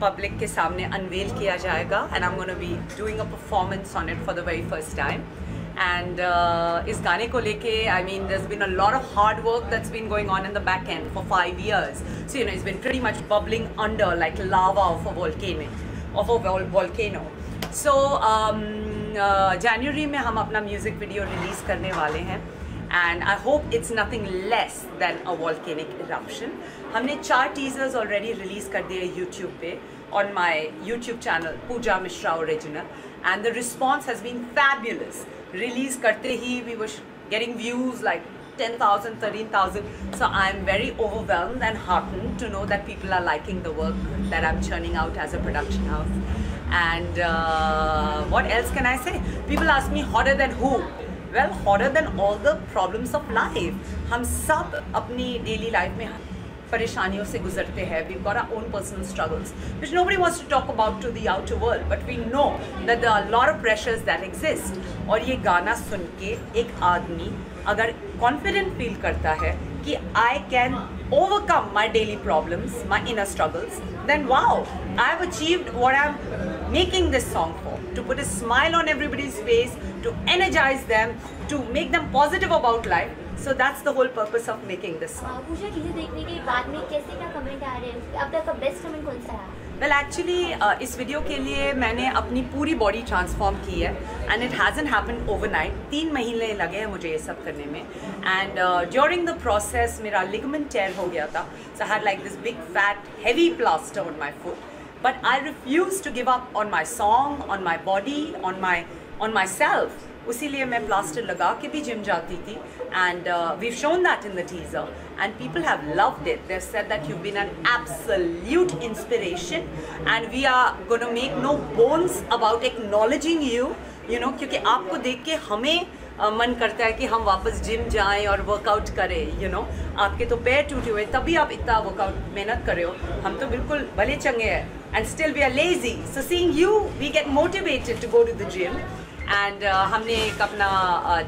public के सामने अनवेल किया जाएगा, and I'm going to be doing a performance on it for the very first time. And इस गाने को लेके, I mean, there's been a lot of hard work that's been going on in the back end for 5 years. So, you know, it's been pretty much bubbling under like lava of a volcano. So, January में हम अपना music video release करने वाले हैं. And I hope it's nothing less than a volcanic eruption. हमने 4 teasers already release कर दिए YouTube पे on my YouTube channel, Pooja Mishra Original. And the response has been fabulous. Release करते ही we were getting views like 10,000, 13,000. So I'm very overwhelmed and heartened to know that people are liking the work that I'm churning out as a production house. And what else can I say? People ask me, hotter than who? Well, hotter than all the problems of life. हम सब अपनी daily life में परेशानियों से गुजरते हैं. We've got our own personal struggles, which nobody wants to talk about to the outer world. But we know that there are a lot of pressures that exist. और ये गाना सुन के एक आदमी अगर confident feel करता है कि I can overcome my daily problems, my inner struggles, then wow, I've achieved what I'm making this song for. To put a smile on everybody's face, to energize them, to make them positive about life. So that's the whole purpose of making this song. पूजा चीजें देखने के बाद में कैसे क्या comment आ रहे हैं? अब तक का बेस्ट कमेंट कौन सा है? Well, actually, इस वीडियो के लिए मैंने अपनी पूरी बॉडी ट्रांसफॉर्म की है, and it hasn't happened overnight. 3 महीने लगे हैं मुझे ये सब करने में, and during the process मेरा ligament tear हो गया था, so I had like this big fat heavy plaster on my foot. But I refused to give up on my song, on my body, on myself. उसीलिए मैं plaster लगा के भी gym जाती थी, and we've shown that in the teaser, and people have loved it. They've said that you've been an absolute inspiration, and we are going to make no bones about acknowledging you, you know, क्योंकि आपको देख के हमें मन करता है कि हम वापस जिम जाएं और वर्कआउट करें, you know. आपके तो पैर टूटे हुए, तभी आप इतना वर्कआउट मेहनत कर रहे हो. हम तो बिल्कुल भले चंगे हैं, and still we are lazy. So seeing you, we get motivated to go to the gym. And हमने एक अपना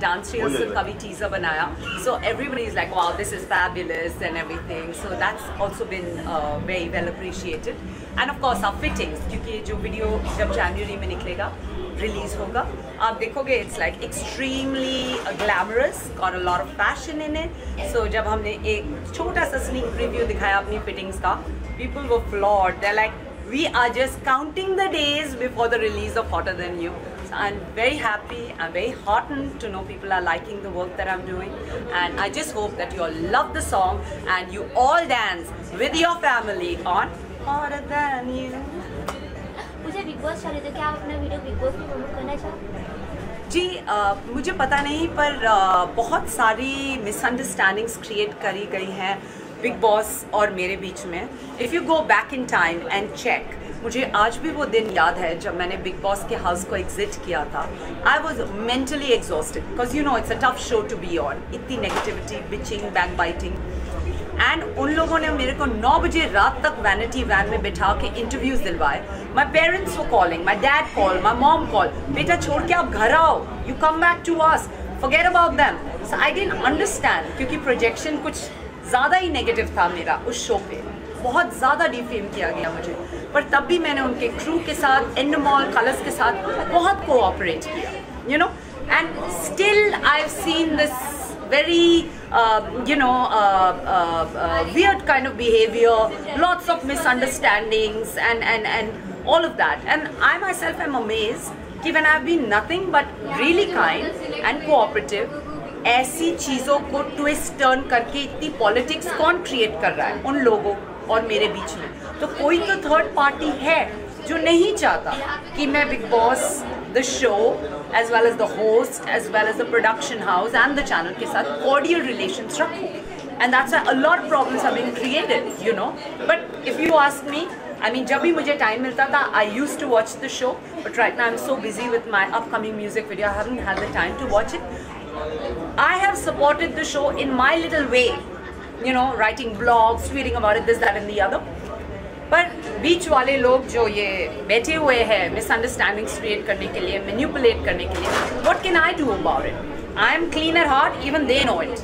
dance rehearsal का भी teaser बनाया. So everybody is like, wow, this is fabulous and everything. So that's also been very well appreciated. And of course our fittings, क्योंकि जो video जब January में निकलेगा, release होगा, आप देखोगे it's like extremely glamorous, got a lot of fashion in it. So जब हमने एक छोटा सा sneak preview दिखाया अपनी fittings का, people were floored. They're like, we are just counting the days before the release of Hotter Than You. So I'm very happy, I'm very heartened to know people are liking the work that I'm doing, and I just hope that you all love the song and you all dance with your family on Hotter Than You. मुझे big boss चले तो क्या आप अपना video big boss में promote करना चाहोगे? जी मुझे पता नहीं, पर बहुत सारी मिसअंडरस्टैंडिंग्स क्रिएट करी गई हैं बिग बॉस और मेरे बीच में. If you go back in time and check, मुझे आज भी वो दिन याद है जब मैंने बिग बॉस के हाउस को एग्जिट किया था. I was mentally exhausted because you know it's a tough show to be on. इतनी negativity, bitching, backbiting, and उन लोगों ने मेरे को 9 बजे रात तक वैनिटी वैन में बिठा के इंटरव्यूज दिलवाए. My parents were calling, my dad call, my mom call, बेटा छोड़ के आप घर आओ, you come back to us, forget about them. So I didn't understand, क्योंकि प्रोजेक्शन कुछ ज़्यादा ही नेगेटिव था मेरा उस शो पे. बहुत ज़्यादा डिफेम किया गया मुझे, पर तब भी मैंने उनके क्रू के साथ, एंडमॉल कलर्स के साथ बहुत कोऑपरेट किया, you know. And still I have seen this very weird kind of behavior, lots of misunderstandings and all of that. And I myself am amazed कि when I've been nothing but really kind and cooperative, ऐसी चीज़ों को twist turn करके इतनी politics कौन create कर रहा है उन लोगों और मेरे बीच में? तो कोई तो थर्ड पार्टी है जो नहीं चाहता कि मैं big boss, the show, as well as the host, as well as the production house and the channel के साथ cordial relations रखूँ. And that's why a lot of problems have been created, you know. But if you ask me, I mean, जब भी मुझे time मिलता था, I used to watch the show. But right now I'm so busy with my upcoming music video, I haven't had the time to watch it. I have supported the show in my little way, you know, writing blogs, tweeting about it, this, that and the other. पर बीच वाले लोग जो ये बैठे हुए हैं misunderstandings create करने के लिए, manipulate करने के लिए, what can I do about it? I am clean at heart, even they know it,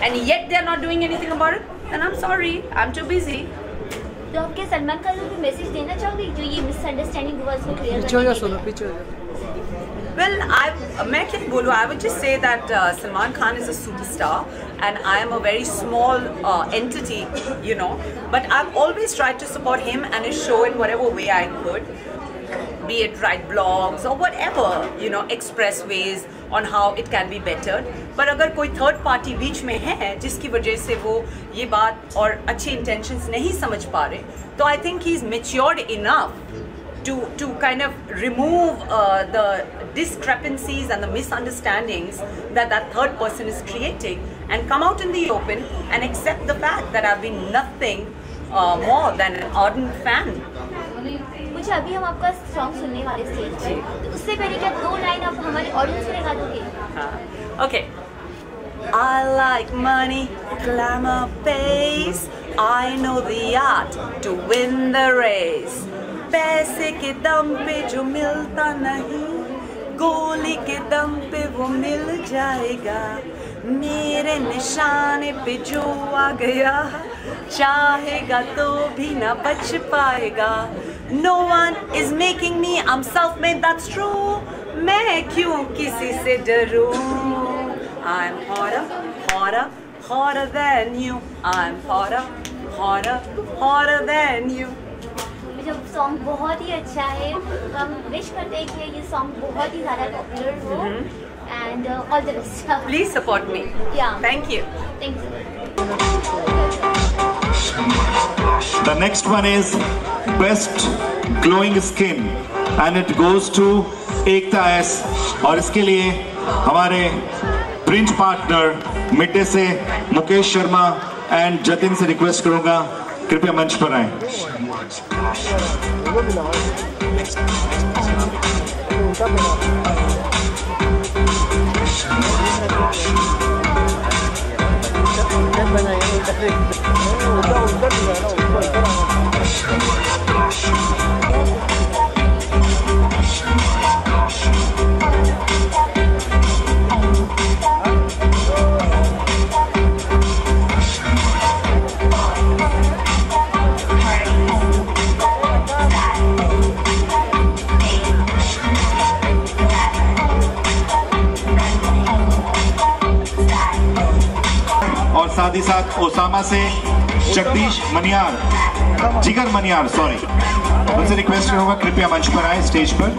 and yet they are not doing anything about it. And I'm sorry, I'm too busy. तो आपके सलमान खान को message देना चाहोगे जो ये misunderstanding हुआ उसको clear करने के लिए? Well, मैं क्या बोलूँ? I would just say that Salman Khan is a superstar, and I am a very small entity, you know. But I've always tried to support him and his show in whatever way I could, be it write blogs or whatever, you know, express ways on how it can be bettered. पर अगर कोई third party बीच में है जिसकी वजह से वो ये बात और अच्छे intentions नहीं समझ पा रहे, तो I think he's matured enough to kind of remove the discrepancies and the misunderstandings that third person is creating and come out in the open and accept the fact that I've been nothing more than an ardent fan. मुझे अभी हम आपका song सुनने वाले stage पे, तो उससे पहले क्या 2 लाइन आप हमारे ऑडियंस को लगा दोगे? Okay. I like money, glamour, pace. I know the art to win the race. पैसे के दम पे जो मिलता नहीं, गोली के दम पे वो मिल जाएगा. मेरे निशाने पे जो आ गया, चाहेगा तो भी ना बच पाएगा. No one is making me, I'm self-made, that's true. मैं क्यों किसी से डरूं? I'm hotter, hotter, hotter than you. I'm hotter, hotter, hotter than you. जब सॉन्ग बहुत ही अच्छा है, हम विश करते हैं कि ये सॉन्ग बहुत ही ज़्यादा पॉपुलर हो. And all the best. Please support me. Yeah. Thank you. Thank you. The next one is Best Glowing Skin and it goes to Ekta S. और इसके लिए हमारे प्रिंट पार्टनर मिड्डे से मुकेश शर्मा एंड जतिन से रिक्वेस्ट करूंगा कृपया मंच पर आएं. और साथ ही साथ ओसामा से जगदीश मनियार, जिगर मनियार, सॉरी, उनसे रिक्वेस्ट करूंगा कृपया मंच पर आए स्टेज पर.